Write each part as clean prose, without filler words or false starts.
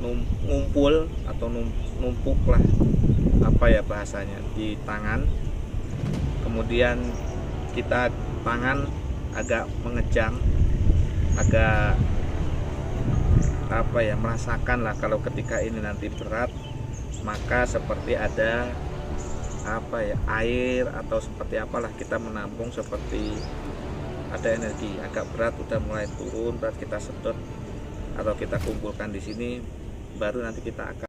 ngumpul atau numpuk lah, apa ya bahasanya, di tangan. Kemudian kita tangan agak mengejang, agak apa ya, merasakan lah kalau ketika ini nanti berat, maka seperti ada apa ya, air atau seperti apalah, kita menampung seperti ada energi agak berat, udah mulai turun berat, kita sedot atau kita kumpulkan di sini, baru nanti kita akan.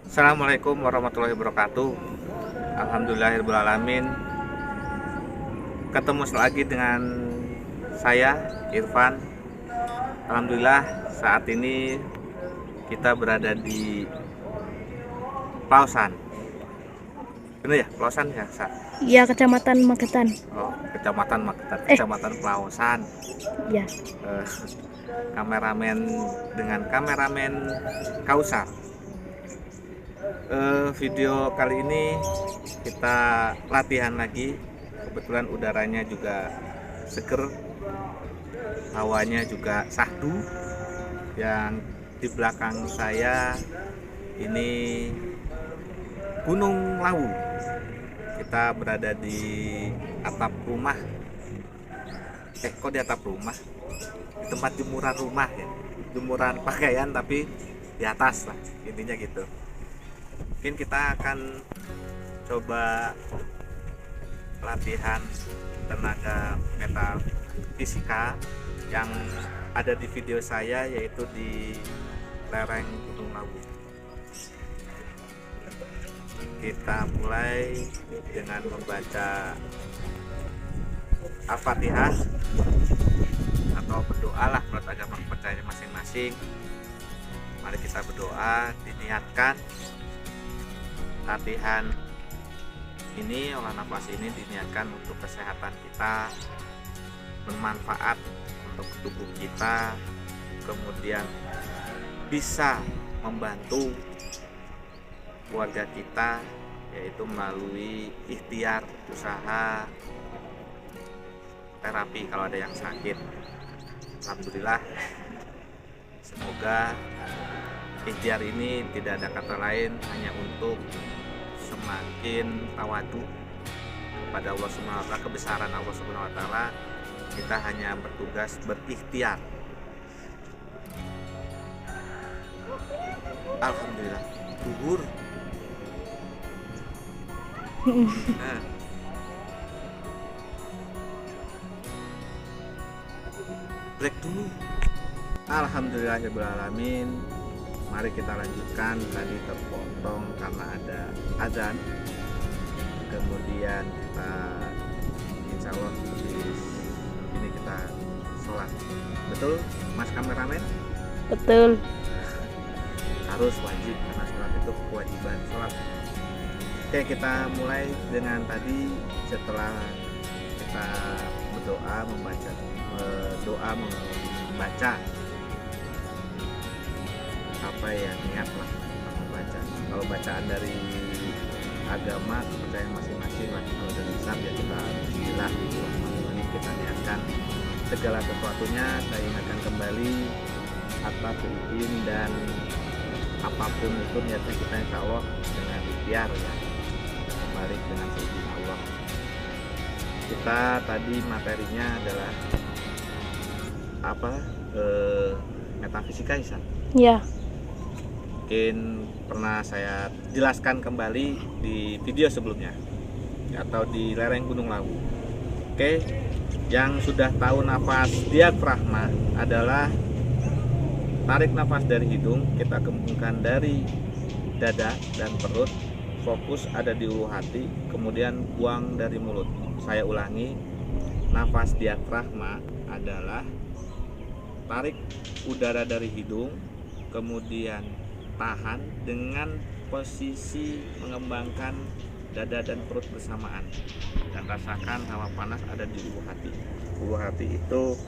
Assalamualaikum warahmatullahi wabarakatuh. Alhamdulillahirrahmanirrahim. Ketemu lagi dengan saya, Irfan. Alhamdulillah saat ini kita berada di Plausan. Benar ya, Plausan ya, Sa? Iya, Kecamatan Magetan. Oh, Kecamatan Magetan, Kecamatan Plausan. Iya. Kameramen dengan kameramen Kausar. Video kali ini kita latihan lagi. Kebetulan udaranya juga seger, hawanya juga sahdu. Yang di belakang saya ini Gunung Lawu. Kita berada di atap rumah. Kok di atap rumah? Di tempat jemuran rumah ya, jemuran pakaian tapi di atas lah, intinya gitu. Mungkin kita akan coba latihan tenaga metafisika yang ada di video saya, yaitu di lereng Gunung Lawu. Kita mulai dengan membaca Al-Fatihah atau berdoa lah menurut agama kepercayaan masing-masing. Mari kita berdoa, diniatkan latihan ini, olah nafas ini diniatkan untuk kesehatan kita, bermanfaat untuk tubuh kita, kemudian bisa membantu keluarga kita, yaitu melalui ikhtiar usaha terapi kalau ada yang sakit. Alhamdulillah, semoga ikhtiar ini tidak ada kata lain, hanya untuk semakin tawadu kepada Allah Subhanahu wa taala, kebesaran Allah Subhanahu wa taala. Kita hanya bertugas berikhtiar. Alhamdulillah, gugur. Break dulu. Alhamdulillahirrahmanirrahim. Mari kita lanjutkan. Tadi terpotong karena ada azan. Kemudian kita insya Allah ini kita sholat. Betul Mas kameramen? Betul. Harus wajib, karena sholat itu kewajiban sholat. Oke, kita mulai dengan tadi. Setelah kita berdoa, membaca apa ya, niat lah membaca. Kalau bacaan dari agama kepercayaan masing-masing lah, kalau dari Islam ya kita bismillahirrahmanirrahim, kita niatkan segala sesuatunya. Saya ingatkan kembali, atas izin dan apapun itu niatnya kita insya Allah dengan ikhtiar ya, kembali dengan seizin Allah. Kita tadi materinya adalah apa, metafisika, Isa? Iya. Mungkin pernah saya jelaskan kembali di video sebelumnya atau di lereng Gunung Lawu. Oke, yang sudah tahu nafas diafragma adalah tarik nafas dari hidung, kita kembangkan dari dada dan perut, fokus ada di ulu hati, kemudian buang dari mulut. Saya ulangi, nafas diafragma adalah tarik udara dari hidung, kemudian tahan dengan posisi mengembangkan dada dan perut bersamaan, dan rasakan hawa panas ada di ulu hati. Ulu hati itu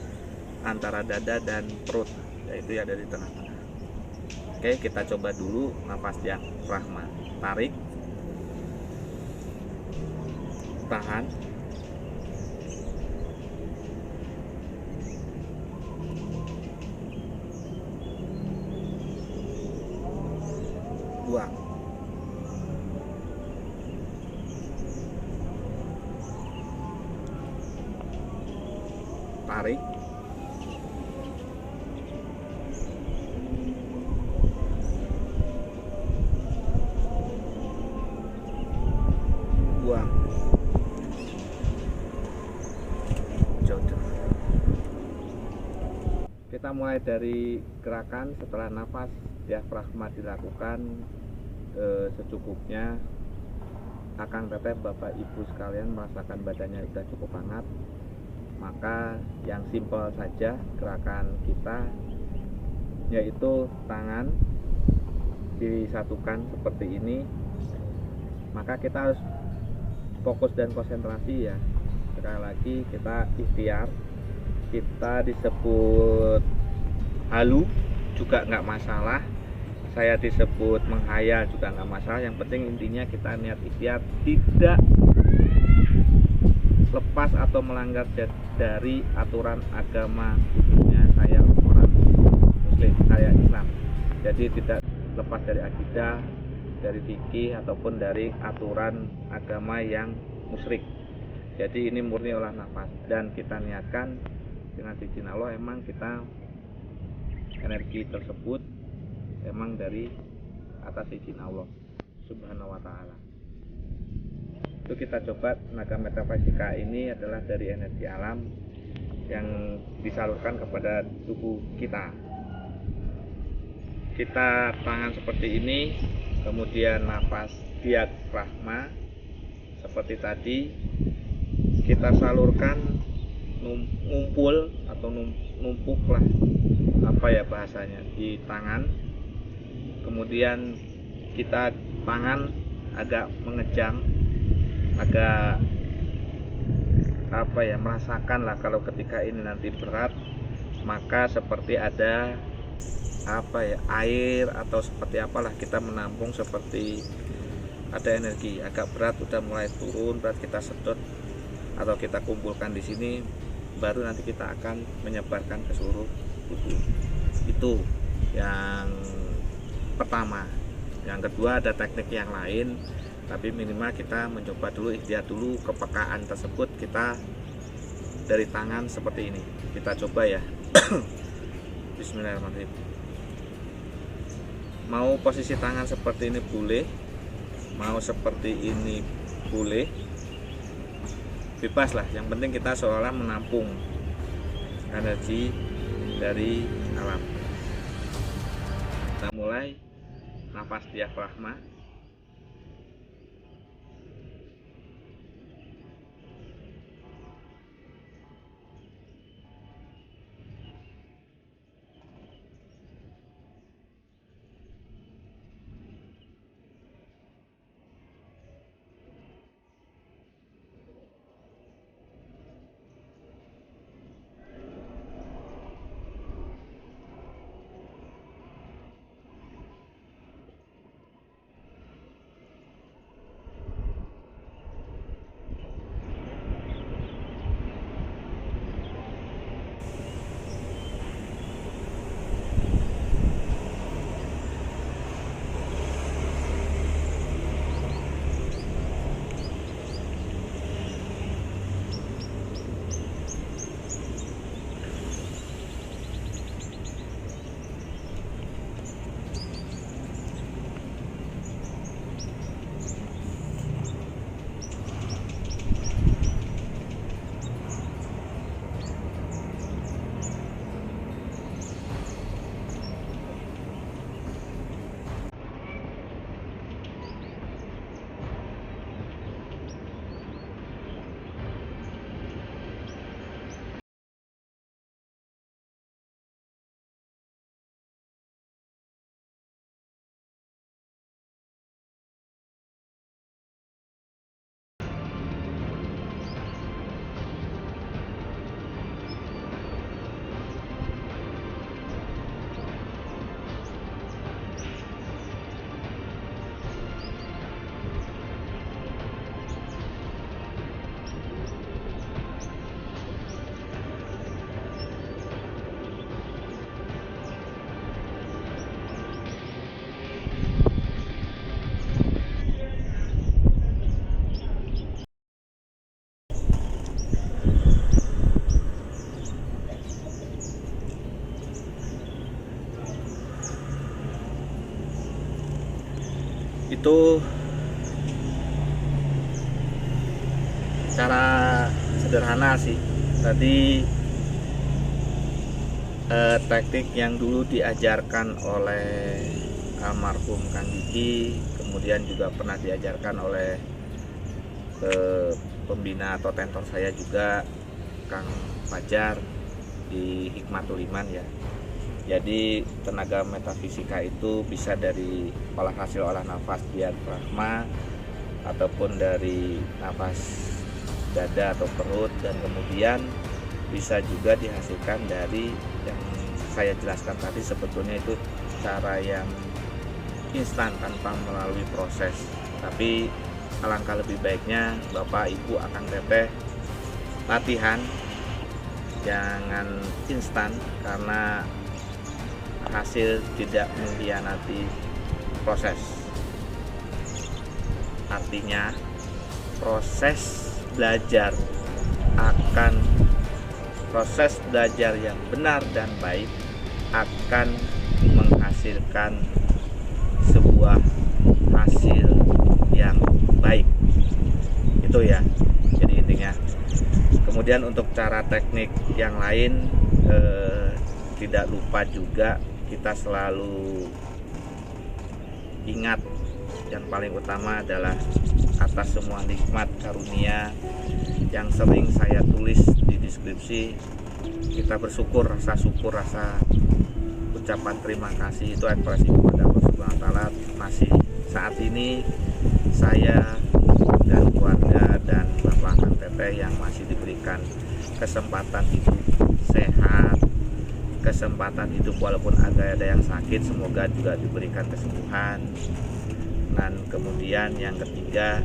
antara dada dan perut, yaitu ada di tengah-tengah. Oke, kita coba dulu nafas diafragma. tarik, tahan, buang. Tarik, buang. Jodoh. Kita mulai dari gerakan. Setelah nafas diafragma dilakukan secukupnya, Akang Teteh, Bapak Ibu sekalian merasakan badannya sudah cukup hangat, maka yang simpel saja gerakan kita, yaitu tangan disatukan seperti ini. Maka kita harus fokus dan konsentrasi ya. Sekali lagi kita ikhtiar, kita disebut halu juga nggak masalah, saya disebut menghayal juga nggak masalah. Yang penting intinya kita niat ikhtiar, tidak lepas atau melanggar dari aturan agama, khususnya saya orang muslim, saya Islam. Jadi tidak lepas dari akidah, dari fikih ataupun dari aturan agama yang musyrik. Jadi ini murni olah nafas, dan kita niatkan dengan izin Allah, emang kita energi tersebut emang dari atas izin Allah Subhanahu wa ta'ala. Itu kita coba. Tenaga metafisika ini adalah dari energi alam yang disalurkan kepada tubuh kita. Kita tangan seperti ini, kemudian nafas diafragma seperti tadi, kita salurkan, ngumpul atau numpuk lah, apa ya bahasanya, di tangan. Kemudian kita tangan agak mengejang, agak apa ya, merasakan lah kalau ketika ini nanti berat, maka seperti ada apa ya, air atau seperti apalah, kita menampung seperti ada energi. Agak berat, udah mulai turun berat, kita sedot atau kita kumpulkan di sini, baru nanti kita akan menyebarkan ke seluruh tubuh. Itu yang pertama. Yang kedua, ada teknik yang lain, tapi minimal kita mencoba dulu, ikhtiar dulu, kepekaan tersebut kita dari tangan seperti ini. Kita coba ya. Bismillahirrahmanirrahim. Mau posisi tangan seperti ini boleh, mau seperti ini boleh, bebas lah. Yang penting kita seolah menampung energi dari alam. Kita mulai nafas diafragma. itu cara sederhana sih. Tadi teknik yang dulu diajarkan oleh almarhum Kang Diki, kemudian juga pernah diajarkan oleh pembina atau tentor saya juga, Kang Fajar di Hikmatul Iman ya. Jadi tenaga metafisika itu bisa dari hasil olah nafas diafragma ataupun dari nafas dada atau perut, dan kemudian bisa juga dihasilkan dari yang saya jelaskan tadi. Sebetulnya itu cara yang instan tanpa melalui proses, tapi alangkah lebih baiknya Bapak Ibu Akang Teteh latihan, jangan instan, karena hasil tidak mengkhianati proses. Artinya proses belajar yang benar dan baik akan menghasilkan sebuah hasil yang baik. Itu ya, jadi intinya. Kemudian untuk cara teknik yang lain, tidak lupa juga kita selalu ingat yang paling utama adalah atas semua nikmat karunia yang sering saya tulis di deskripsi, kita bersyukur, rasa syukur, rasa ucapan terima kasih itu ekspresi kepada Allah Subhanahu wa taala. Masih saat ini saya dan keluarga dan Bapak Kang Teteh yang masih diberikan kesempatan hidup sehat, kesempatan hidup walaupun ada yang sakit, semoga juga diberikan kesembuhan. Dan kemudian yang ketiga,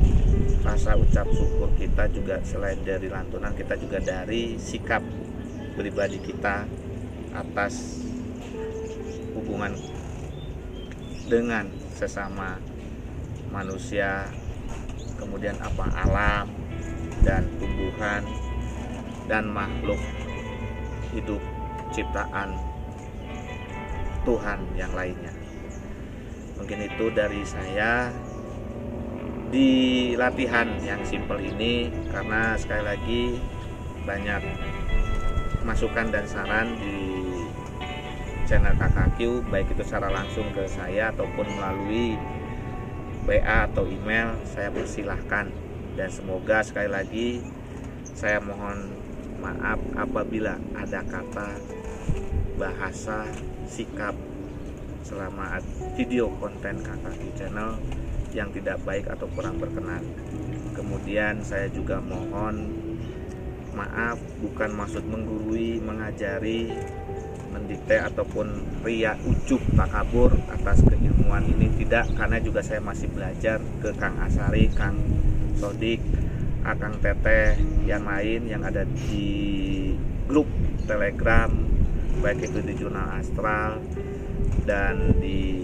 rasa ucap syukur kita juga selain dari lantunan, kita juga dari sikap pribadi kita atas hubungan dengan sesama manusia, kemudian alam dan tumbuhan dan makhluk hidup ciptaan Tuhan yang lainnya. Mungkin itu dari saya di latihan yang simpel ini, karena sekali lagi banyak masukan dan saran di channel KKQ, baik itu secara langsung ke saya ataupun melalui WA atau email, saya persilahkan. Dan semoga sekali lagi saya mohon maaf apabila ada kata, bahasa, sikap selama video konten KKQ channel yang tidak baik atau kurang berkenan. Kemudian saya juga mohon maaf, bukan maksud menggurui, mengajari, mendikte ataupun ria, ujub, takabur atas keilmuan ini, tidak, karena juga saya masih belajar ke Kang Asari, Kang Sodik, Akang Teteh yang lain yang ada di grup Telegram, baik itu di Jurnal Astral dan di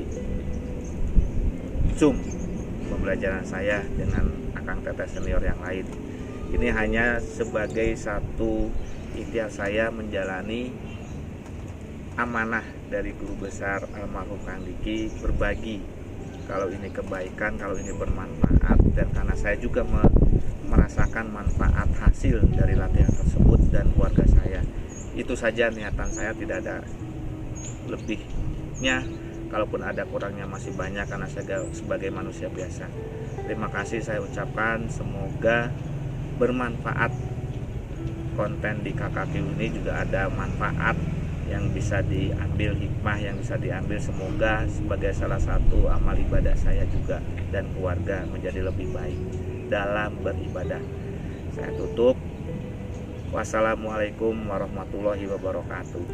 Zoom pembelajaran saya dengan Akang Teteh senior yang lain. Ini hanya sebagai satu ikhtiar saya menjalani amanah dari guru besar almarhum Kang Diki, berbagi kalau ini kebaikan, kalau ini bermanfaat, dan karena saya juga merasakan manfaat hasil dari latihan tersebut dan keluarga saya. Itu saja niatan saya, tidak ada lebihnya. Kalaupun ada kurangnya masih banyak karena saya sebagai manusia biasa. Terima kasih saya ucapkan, semoga bermanfaat. Konten di KKQ ini juga ada manfaat yang bisa diambil, hikmah yang bisa diambil, semoga sebagai salah satu amal ibadah saya juga dan keluarga menjadi lebih baik dalam beribadah. Saya tutup. Wassalamualaikum warahmatullahi wabarakatuh.